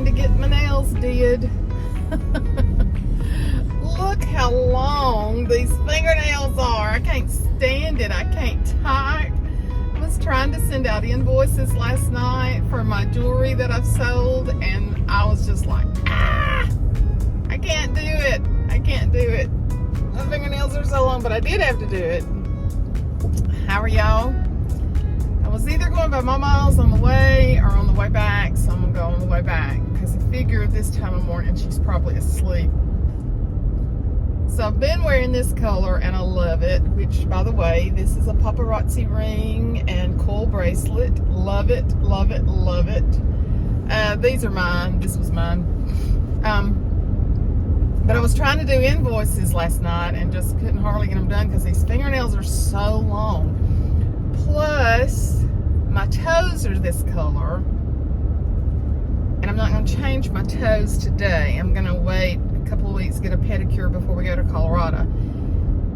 to get my nails did. Look how long these fingernails are. I can't stand it. I can't type. I was trying to send out invoices last night for my jewelry that I've sold, and I was just like, I can't do it. I can't do it. My fingernails are so long, but I did have to do it. How are y'all? I was either going by my miles on the way or on the way back, so I'm going to go on the way back because I figure this time of morning she's probably asleep. So I've been wearing this color and I love it, which, by the way, this is a paparazzi ring and coil bracelet. Love it, love it, love it. These are mine. This was mine. But I was trying to do invoices last night and just couldn't hardly get them done because these fingernails are so long. Plus, my toes are this color. And I'm not going to change my toes today. I'm going to wait a couple of weeks, get a pedicure before we go to Colorado.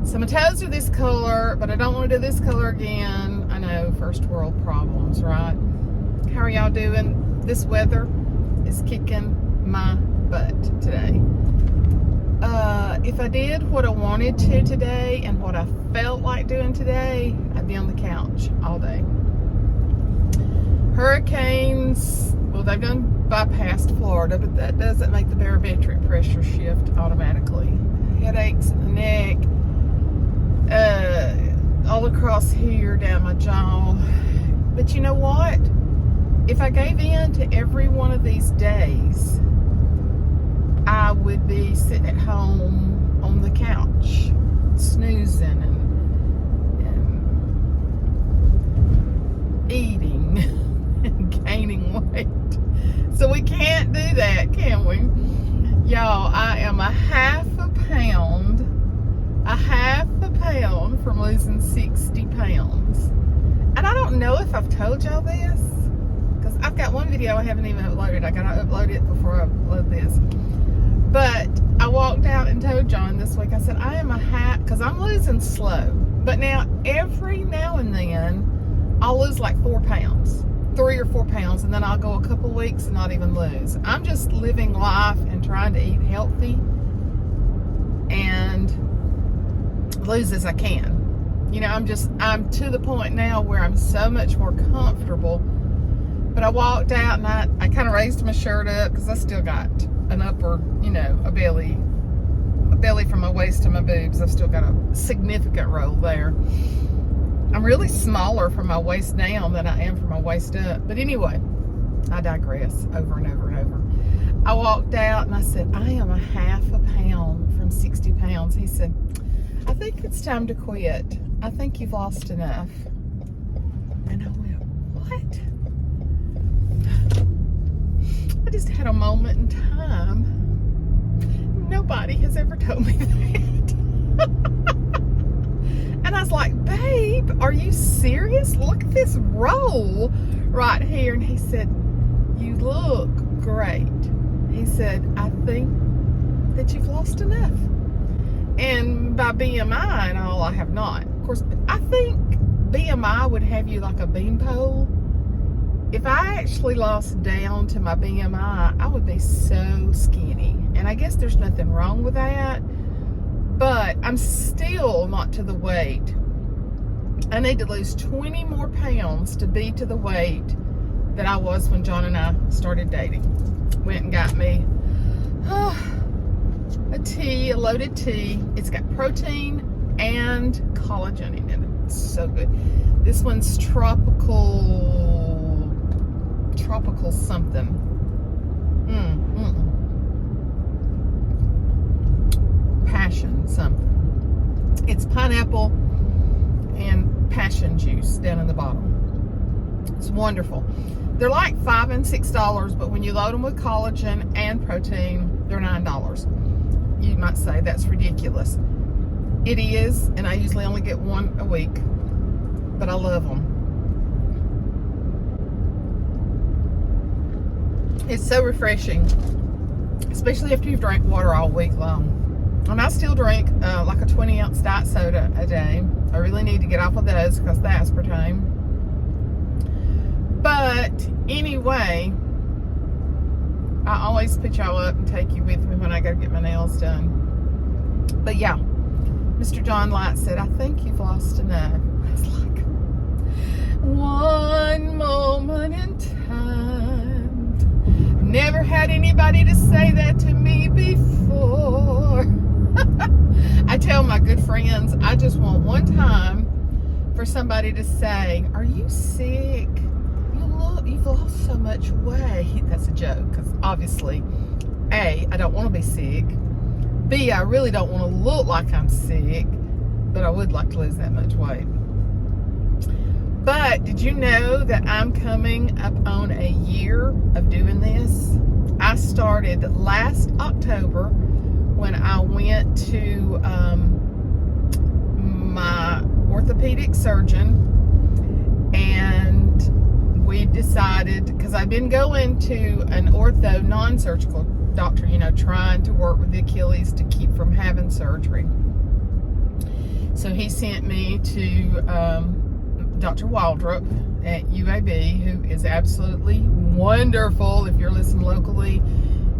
So my toes are this color, but I don't want to do this color again. I know, first world problems, right? How are y'all doing? This weather is kicking my butt today. If I did what I wanted to today and what I felt like doing today, I'd be on the couch all day. Hurricanes, well, they've done bypassed Florida, but that doesn't make the barometric pressure shift automatically. Headaches in the neck, all across here, down my jaw. But you know what? If I gave in to every one of these days, I would be sitting at home on the couch, snoozing and eating and gaining weight. So we can't do that, can we? Y'all, I am a half a pound from losing 60 pounds. And I don't know if I've told y'all this, because I've got one video I haven't even uploaded. I gotta upload it before I upload this. But I walked out and told John this week, I said, I am a half, because I'm losing slow. But now, every now and then, I'll lose like 4 pounds, 3 or 4 pounds, and then I'll go a couple weeks and not even lose. I'm just living life and trying to eat healthy and lose as I can. You know, I'm to the point now where I'm so much more comfortable. But I walked out and I kind of raised my shirt up because I still got an upper, you know, a belly from my waist to my boobs. I've still got a significant roll there. I'm really smaller from my waist down than I am from my waist up. But anyway, I digress over and over and over. I walked out and I said, I am a half a pound from 60 pounds. He said, I think it's time to quit. I think you've lost enough. And I went, what? I just had a moment in time. Nobody has ever told me that. And I was like, babe, are you serious? Look at this roll right here. And he said, you look great. He said, I think that you've lost enough. And by BMI and all, I have not. Of course, I think BMI would have you like a beanpole. If I actually lost down to my BMI, I would be so skinny. And I guess there's nothing wrong with that. But I'm still not to the weight. I need to lose 20 more pounds to be to the weight that I was when John and I started dating. Went and got me a loaded tea. It's got protein and collagen in it. It's so good. This one's tropical something. Passion something. It's pineapple and passion juice down in the bottom. It's wonderful. They're like $5 and $6, but when you load them with collagen and protein, they're $9. You might say that's ridiculous. It is, and I usually only get one a week, but I love them. It's so refreshing, especially after you've drank water all week long. And I still drink like a 20-ounce diet soda a day. I really need to get off of those because of the aspartame. But anyway, I always put y'all up and take you with me when I go get my nails done. But yeah, Mr. John Light said, I think you've lost enough. It's like, one moment in time. Never had anybody to say that to me before. I tell my good friends, I just want one time for somebody to say, are you sick? You've lost so much weight. That's a joke, because obviously, A, I don't want to be sick. B, I really don't want to look like I'm sick, but I would like to lose that much weight. But did you know that I'm coming up on a year of doing this? I started last October when I went to my orthopedic surgeon, and we decided, because I've been going to an ortho non-surgical doctor, trying to work with the Achilles to keep from having surgery. So he sent me to Dr. Waldrop at UAB, who is absolutely wonderful if you're listening locally.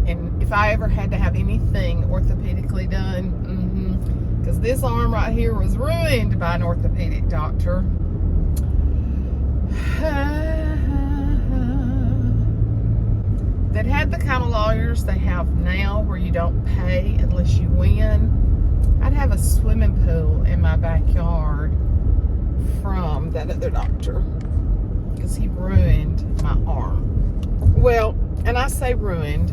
And if I ever had to have anything orthopedically done, because this arm right here was ruined by an orthopedic doctor. That had the kind of lawyers they have now where you don't pay unless you win. I'd have a swimming pool in my backyard from that other doctor because he ruined my arm. Well, and I say ruined,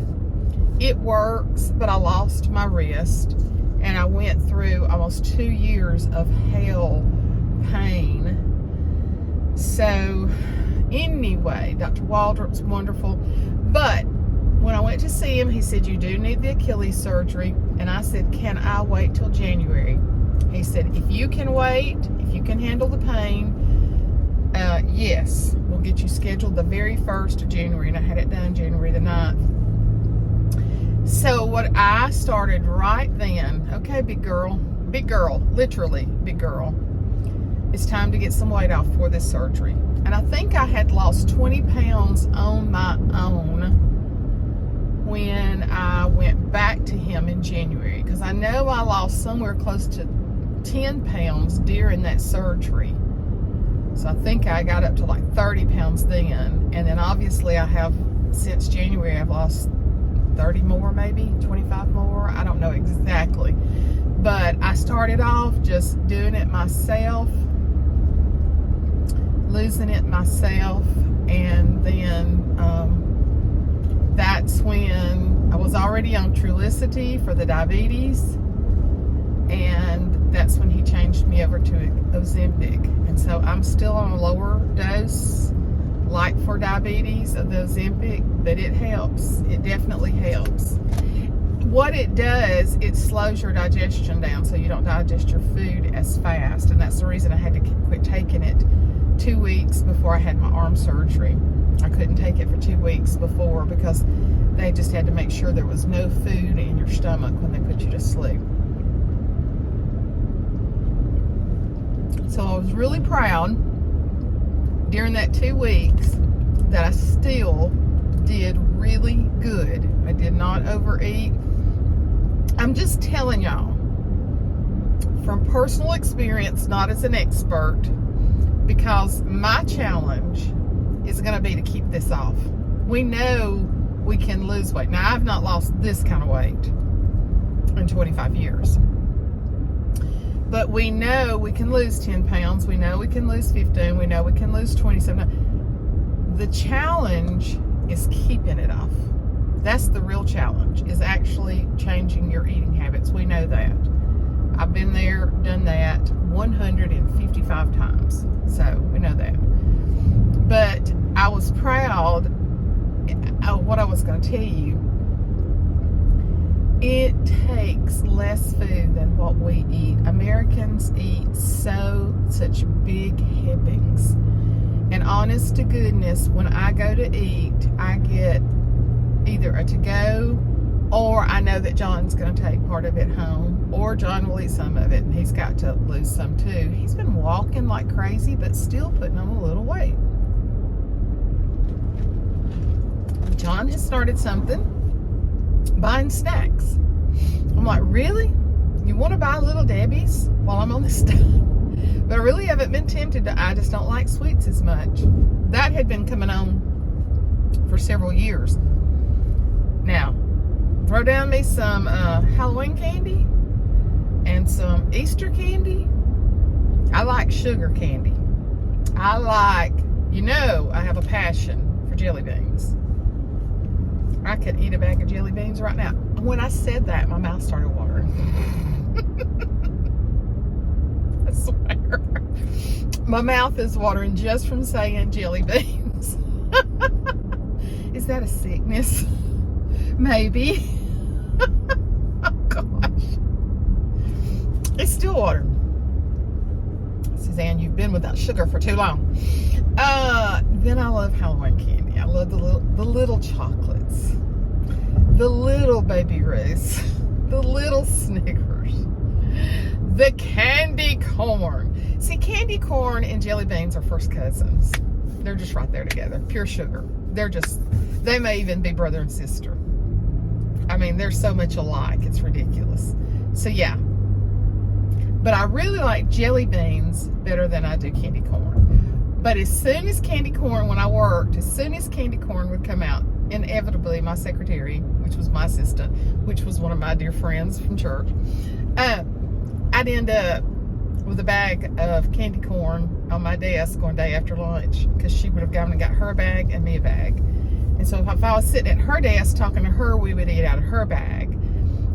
it works, but I lost my wrist and I went through almost 2 years of hell pain. So anyway, Dr. Waldrop's wonderful, but when I went to see him, he said, you do need the Achilles surgery. And I said, can I wait till January? He said, if you can wait, if you can handle the pain, yes, we'll get you scheduled the very 1st of January. And I had it done January the 9th. So what I started right then, okay, big girl, literally big girl, it's time to get some weight off for this surgery. And I think I had lost 20 pounds on my own when I went back to him in January, because I know I lost somewhere close to 10 pounds during that surgery. So I think I got up to like 30 pounds then. And then obviously I have, since January, I've lost 30 more, maybe 25 more. I don't know exactly. But I started off just doing it myself, losing it myself, and then that's when I was already on Trulicity for the diabetes, and that's when he changed me over to Ozempic. And so I'm still on a lower dose, like for diabetes, of the Ozempic, but it helps. It definitely helps. What it does, it slows your digestion down so you don't digest your food as fast, and that's the reason I had to quit taking it 2 weeks before I had my arm surgery. I couldn't take it for 2 weeks before because they just had to make sure there was no food in your stomach when they put you to sleep. So I was really proud during that 2 weeks that I still did really good. I did not overeat. I'm just telling y'all from personal experience, not as an expert, because my challenge is going to be to keep this off. We know we can lose weight. Now, I've not lost this kind of weight in 25 years. But we know we can lose 10 pounds. We know we can lose 15. We know we can lose 27. The challenge is keeping it off. That's the real challenge, is actually changing your eating habits. We know that. I've been there, done that 155 times. So we know that. But I was proud of what I was going to tell you. It takes less food than what we eat. Americans eat such big helpings. And honest to goodness, when I go to eat, I get either a to-go, or I know that John's going to take part of it home, or John will eat some of it, and he's got to lose some too. He's been walking like crazy, but still putting on a little weight. John has started something. buying snacks. I'm like, really? You want to buy Little Debbie's while I'm on this stuff? But I really haven't been tempted to. I just don't like sweets as much. That had been coming on for several years. Now, throw down me some Halloween candy and some Easter candy. I like sugar candy. I like, I have a passion for jelly beans. I could eat a bag of jelly beans right now. When I said that, my mouth started watering. I swear. My mouth is watering just from saying jelly beans. Is that a sickness? Maybe. Oh, gosh. It's still water. Suzanne, you've been without sugar for too long. Then I love Halloween candy. I love the little chocolates, the little Baby Ruths, the little Snickers, the candy corn. See, candy corn and jelly beans are first cousins. They're just right there together. Pure sugar. They may even be brother and sister. I mean, they're so much alike. It's ridiculous. So yeah. But I really like jelly beans better than I do candy corn. But as soon as candy corn, when I worked, as soon as candy corn would come out, inevitably my secretary, which was my assistant, which was one of my dear friends from church, I'd end up with a bag of candy corn on my desk one day after lunch, because she would have gone and got her bag and me a bag. And so if I was sitting at her desk talking to her, we would eat out of her bag.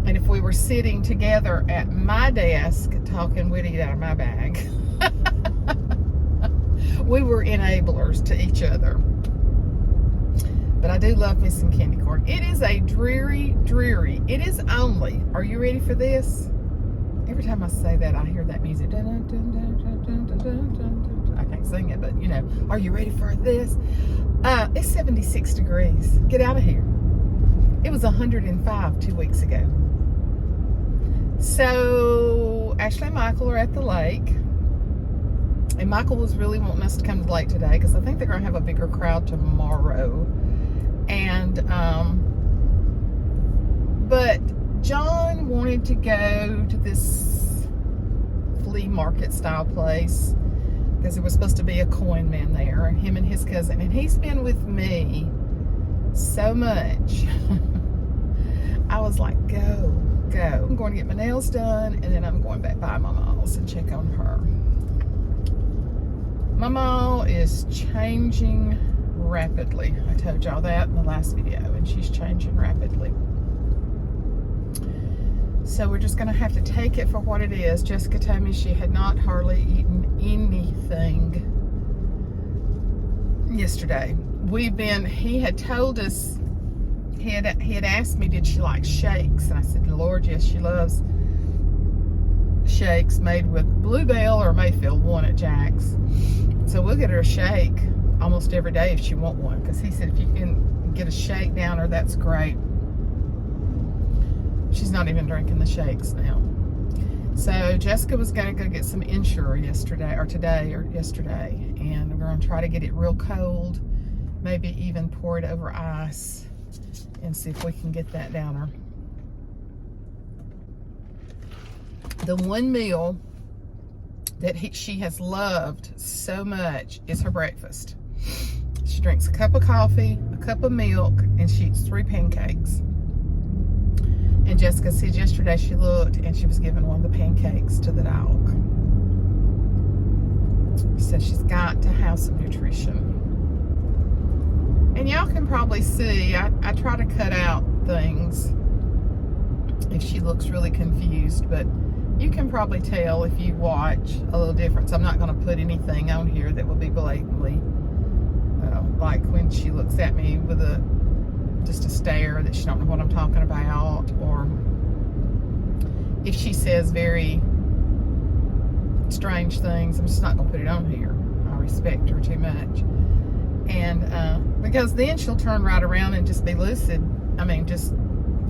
And if we were sitting together at my desk talking, we'd eat out of my bag. We were enablers to each other. But I do love me some candy corn. It is a dreary. It is only, are you ready for this? Every time I say that, I hear that music. Dun, dun, dun, dun, dun, dun, dun, dun, dun. I can't sing it, but are you ready for this? It's 76 degrees. Get out of here. It was 105 2 weeks ago. So Ashley and Michael are at the lake, and Michael was really wanting us to come to the lake today because I think they're going to have a bigger crowd tomorrow. And but John wanted to go to this flea market style place because there was supposed to be a coin man there, him and his cousin, and he's been with me so much. I was like, go. I'm going to get my nails done, and then I'm going back by my mom's and check on her. My mom is changing rapidly. I told y'all that in the last video, and she's changing rapidly. So we're just going to have to take it for what it is. Jessica told me she had not hardly eaten anything yesterday. He had told us, he had asked me, did she like shakes? And I said, Lord, yes, she loves shakes made with Bluebell or Mayfield, one at Jack's. So we'll get her a shake almost every day if she wants one, because he said if you can get a shake down her, that's great. She's not even drinking the shakes now. So Jessica was going to go get some Ensure yesterday, and we're going to try to get it real cold, maybe even pour it over ice, and see if we can get that down her. The one meal that she has loved so much is her breakfast. She drinks a cup of coffee, a cup of milk, and she eats 3 pancakes. And Jessica said yesterday she looked and she was giving one of the pancakes to the dog. So she's got to have some nutrition. And y'all can probably see, I try to cut out things if she looks really confused, but you can probably tell if you watch a little difference. I'm not going to put anything on here that will be blatantly, like when she looks at me with just a stare that she don't know what I'm talking about, or if she says very strange things, I'm just not going to put it on here. I respect her too much. And because then she'll turn right around and just be lucid. I mean, just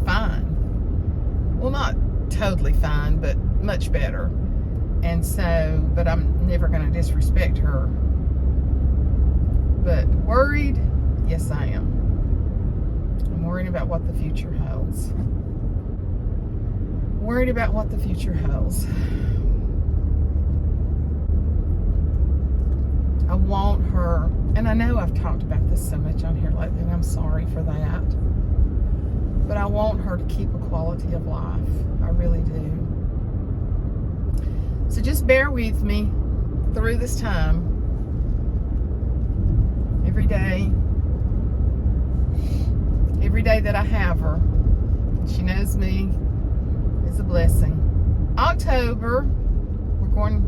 fine. Well, not totally fine, but much better. And so, but I'm never going to disrespect her. But worried? Yes, I am. I'm worried worrying about what the future holds. Worried about what the future holds. I want her, and I know I've talked about this so much on here lately, and I'm sorry for that, but I want her to keep a quality of life. I really do. So just bear with me through this time. Every day that I have her, she knows me, is a blessing. September, we're going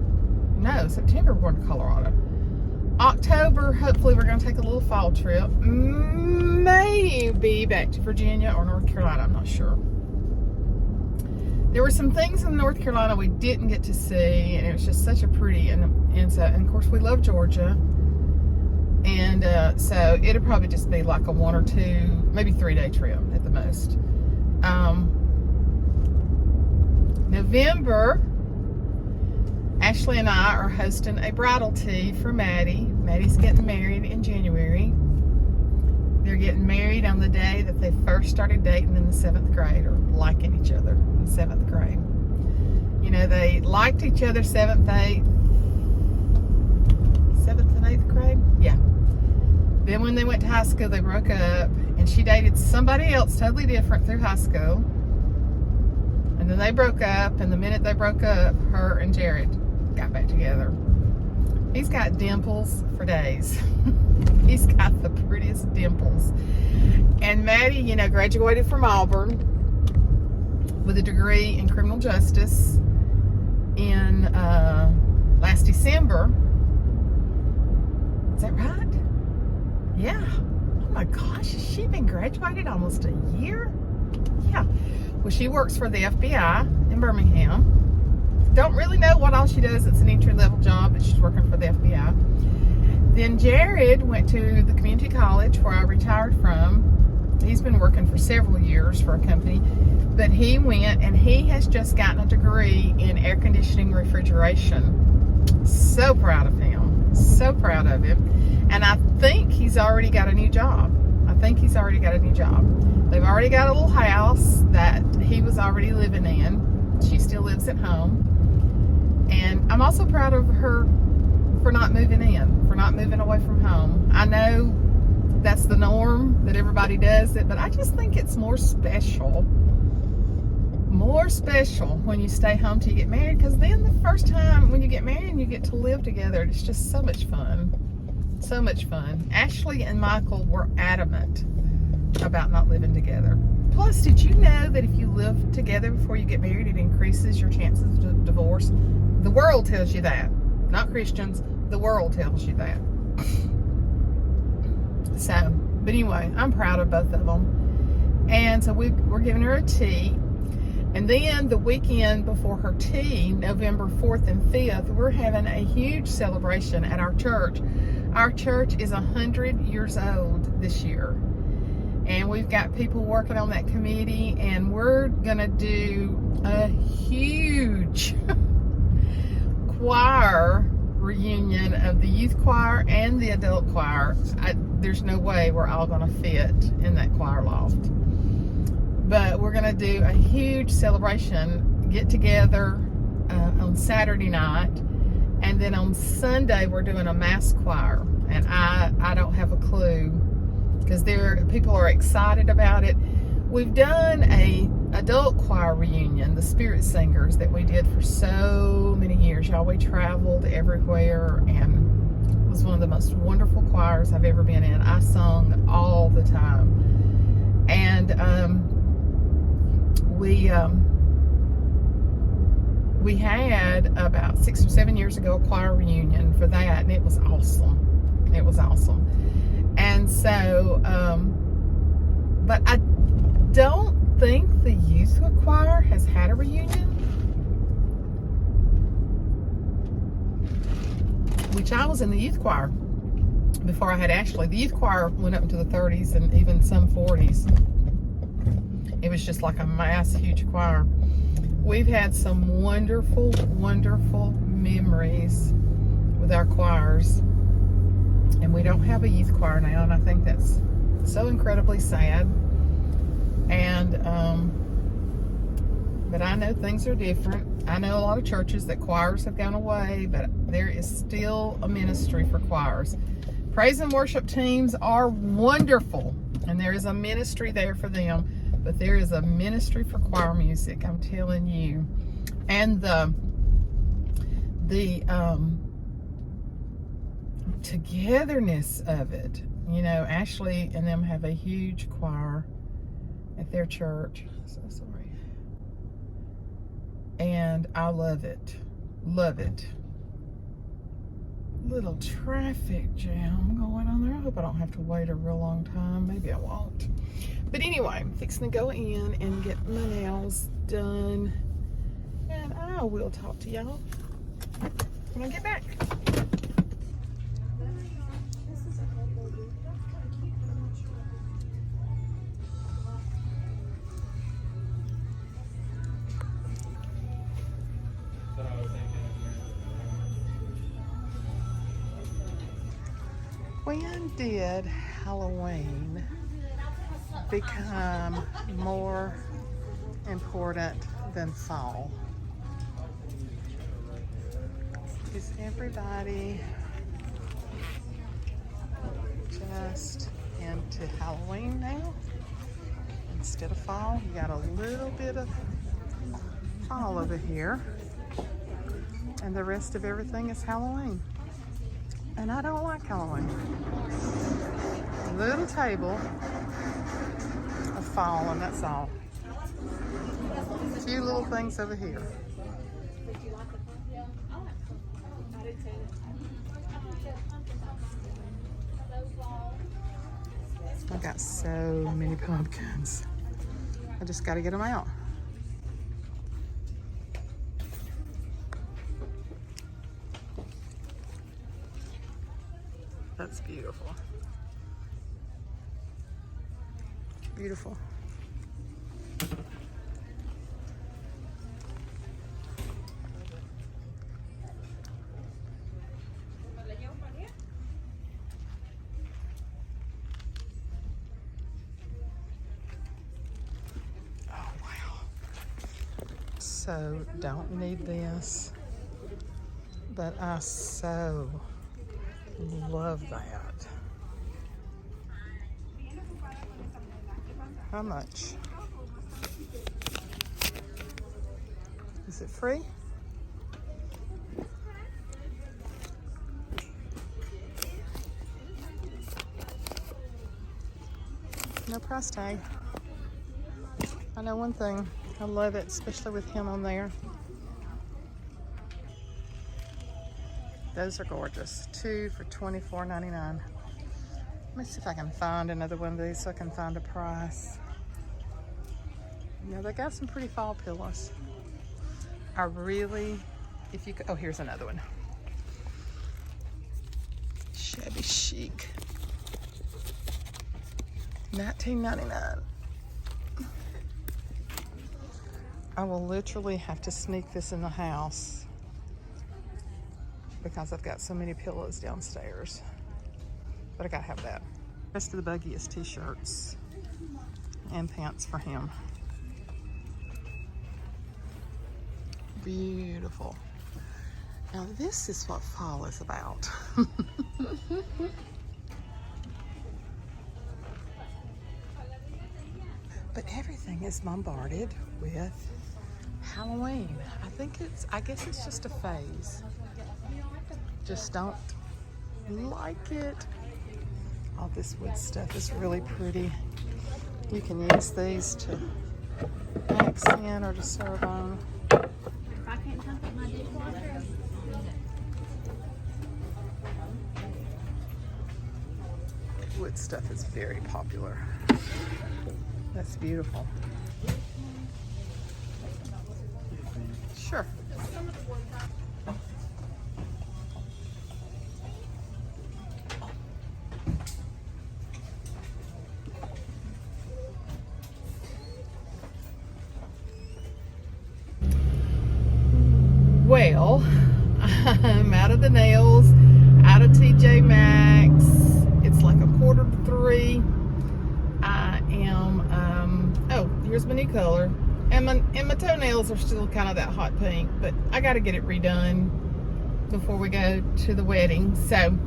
to Colorado. October, hopefully we're going to take a little fall trip. Maybe back to Virginia or North Carolina, I'm not sure. There were some things in North Carolina we didn't get to see, and it was just such a pretty, and of course we love Georgia. And so it'll probably just be like a 1 or 2, maybe 3-day trip at the most. November, Ashley and I are hosting a bridal tea for Maddie. Maddie's getting married in January. They're getting married on the day that they first started dating in the 7th grade, or liking each other in 7th grade. You know, they liked each other 7th and 8th grade? Yeah. Then when they went to high school, they broke up, and she dated somebody else totally different through high school. And then they broke up, and the minute they broke up, her and Jared got back together. He's got dimples for days. He's got the prettiest dimples. And Maddie, you know, graduated from Auburn with a degree in criminal justice in last December. Is that right? Yeah. Oh my gosh, has she been graduated almost a year? Yeah. Well, she works for the FBI in Birmingham. Don't really know what all she does. It's an entry-level job, but she's working for the FBI. Then Jared went to the community college where I retired from. He's been working for several years for a company, but he went and he has just gotten a degree in air conditioning refrigeration. So proud of him. So proud of him. And I think he's already got a new job. They've already got a little house that he was already living in. She still lives at home. And I'm also proud of her for not moving away from home. I know that's the norm, that everybody does it, but I just think it's more special when you stay home till you get married, because then the first time when you get married and you get to live together, it's just so much fun. So much fun. Ashley and Michael were adamant about not living together. Plus, did you know that if you live together before you get married, it increases your chances of divorce? The world tells you that. Not Christians. The world tells you that. So, but anyway, I'm proud of both of them. And so we're giving her a tea. And then the weekend before her tea, November 4th and 5th, we're having a huge celebration at our church. Our church is 100 years old this year. And we've got people working on that committee, and we're going to do a huge choir reunion of the youth choir and the adult choir. There's no way we're all going to fit in that choir loft. But we're going to do a huge celebration, get together on Saturday night, and then on Sunday we're doing a mass choir. And I don't have a clue, because people are excited about it. We've done a adult choir reunion, the Spirit Singers, that we did for so many years. Y'all, we traveled everywhere, and it was one of the most wonderful choirs I've ever been in. I sung all the time. And we had about 6 or 7 years ago a choir reunion for that, and it was awesome. And so, but I don't think the youth choir has had a reunion, which I was in the youth choir before I had Ashley. The youth choir went up into the 30s and even some 40s. It was just like a mass, huge choir. We've had some wonderful, wonderful memories with our choirs. And we don't have a youth choir now, and I think that's so incredibly sad. But I know things are different. I know a lot of churches that choirs have gone away, but there is still a ministry for choirs. Praise and worship teams are wonderful, and there is a ministry there for them, but there is a ministry for choir music, I'm telling you. And the togetherness of it. You know, Ashley and them have a huge choir at their church. So sorry. And I love it. Love it. Little traffic jam going on there. I hope I don't have to wait a real long time. Maybe I won't. But anyway, I'm fixing to go in and get my nails done. And I will talk to y'all when I get back. When did Halloween become more important than fall? Is everybody just into Halloween now instead of fall? You got a little bit of fall over here, and the rest of everything is Halloween. And I don't like Halloween. Little table of fall, and that's all. A few little things over here. I got so many pumpkins. I just got to get them out. That's beautiful. Beautiful. Oh, wow. So, don't need this, but I so love that. How much? Is it free? No price tag. I know one thing. I love it, especially with him on there. Those are gorgeous. 2 for $24.99. Let me see if I can find another one of these so I can find a price. You know, they got some pretty fall pillows. I really, if you could, oh, here's another one. Shabby chic. $19.99. I will literally have to sneak this in the house because I've got so many pillows downstairs. But I gotta have that. The rest of the buggy is t-shirts and pants for him. Beautiful. Now this is what fall is about. But everything is bombarded with Halloween. I guess it's just a phase. Just don't like it. All this wood stuff is really pretty. You can use these to accent or to serve on. Wood stuff is very popular. That's beautiful. Sure. Well, I'm out of the nails, out of TJ Maxx. It's like 2:45. I am, oh, here's my new color. And my toenails are still kind of that hot pink, but I got to get it redone before we go to the wedding. So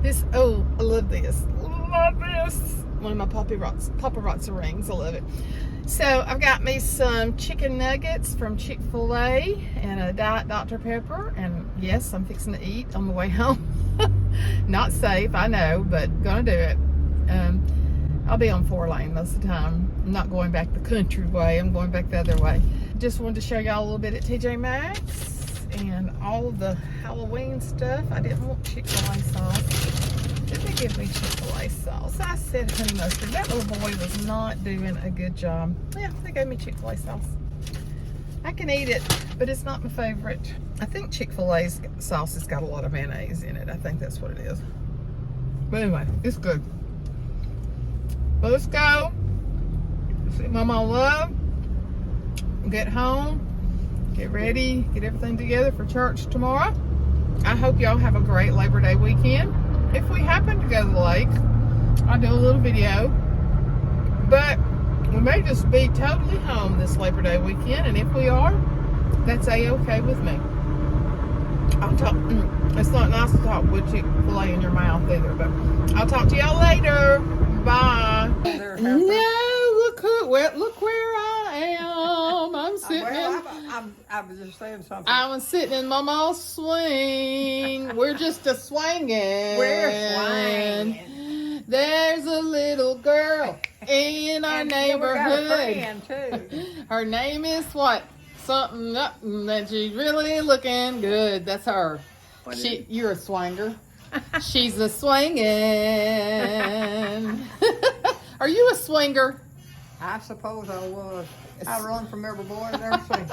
this, oh, I love this. Love this. One of my paparazzi rings. I love it. So I've got me some chicken nuggets from Chick-fil-A and a Diet Dr. Pepper. And yes, I'm fixing to eat on the way home. Not safe, I know, but gonna do it. I'll be on 4-lane most of the time. I'm not going back the country way. I'm going back the other way. Just wanted to show y'all a little bit at TJ Maxx and all of the Halloween stuff. I didn't want Chick-fil-A sauce. Did they give me Chick-fil-A sauce? I said honey mustard. That little boy was not doing a good job. Yeah, they gave me Chick-fil-A sauce. I can eat it, but it's not my favorite. I think Chick-fil-A's sauce has got a lot of mayonnaise in it. I think that's what it is. But anyway, it's good. But let's go. See Mama Love. Get home. Get ready. Get everything together for church tomorrow. I hope y'all have a great Labor Day weekend. If we happen to go to the lake, I'll do a little video. But we may just be totally home this Labor Day weekend. And if we are, that's a-okay with me. I'll talk. It's not nice to talk with Chick-fil-A in your mouth either. But I'll talk to y'all later. Bye. No, look where I am. I'm sitting I was just saying something. I was sitting in Mama's swing. We're just a swinging. We're swinging. There's a little girl in our neighborhood. We got a friend too. Her name is what? Something that she's really looking good. That's her. You're a swanger. She's a swinging. Are you a swinger? I suppose I was. I run from every boy and everything.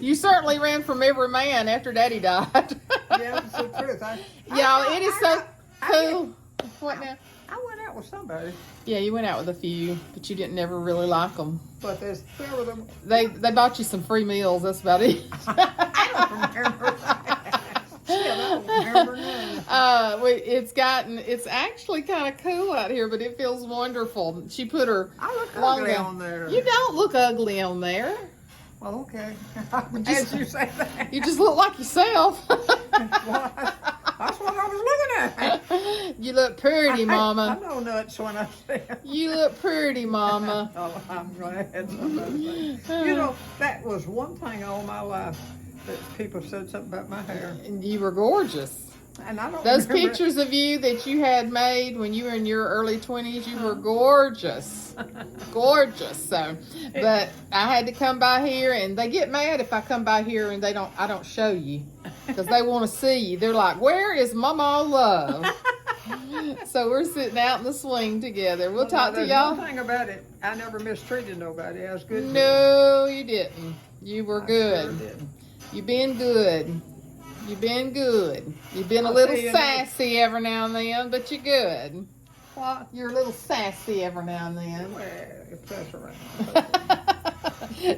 You certainly ran from every man after Daddy died. Yeah, it's the truth. It is so cool. What now? I went out with somebody. Yeah, you went out with a few, but you didn't ever really like them. But there's 3 of them. They bought you some free meals. That's about it. I don't remember. Still, I don't remember none. It's actually kind of cool out here, but it feels wonderful. She put her. I look ugly on there. You don't look ugly on there. Well, okay. As you say that. You just look like yourself. Well, that's what I was looking at. You look pretty, Mama. I know nuts when I see them. You look pretty, Mama. Oh, I'm glad. You know, that was one thing all my life that people said something about my hair. And you were gorgeous. And I don't Those remember pictures of you that you had made when you were in your early 20s, you were gorgeous. Gorgeous. So, but I had to come by here, and they get mad if I come by here and I don't show you, because they want to see you. They're like, "Where is Mama Love?" So we're sitting out in the swing together. We'll talk to y'all. One thing about it, I never mistreated nobody. I was good. No, you didn't. You were good. Sure didn't. You've been good. You've been good. You've been a little sassy every now and then, but you're good. What? You're a little sassy every now and then. Well, if that's around.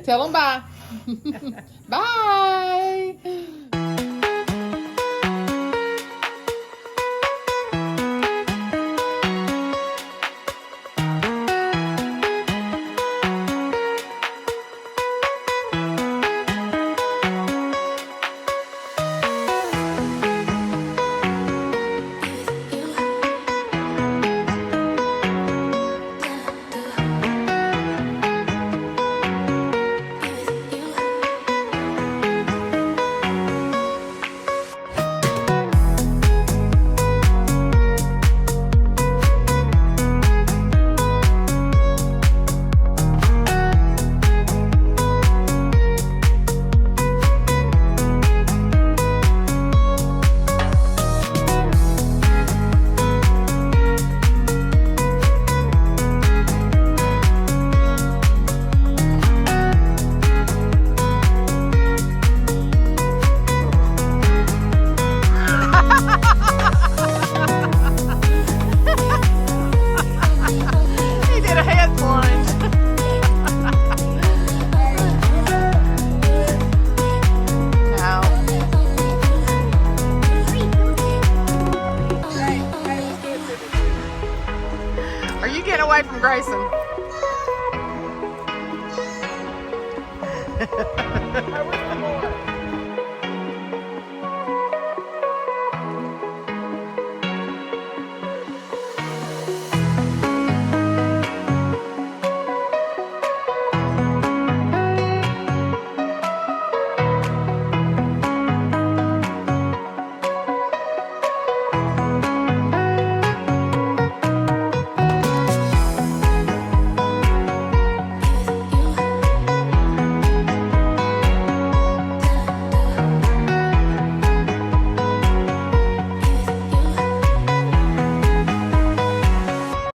Tell them bye. Bye. I wish the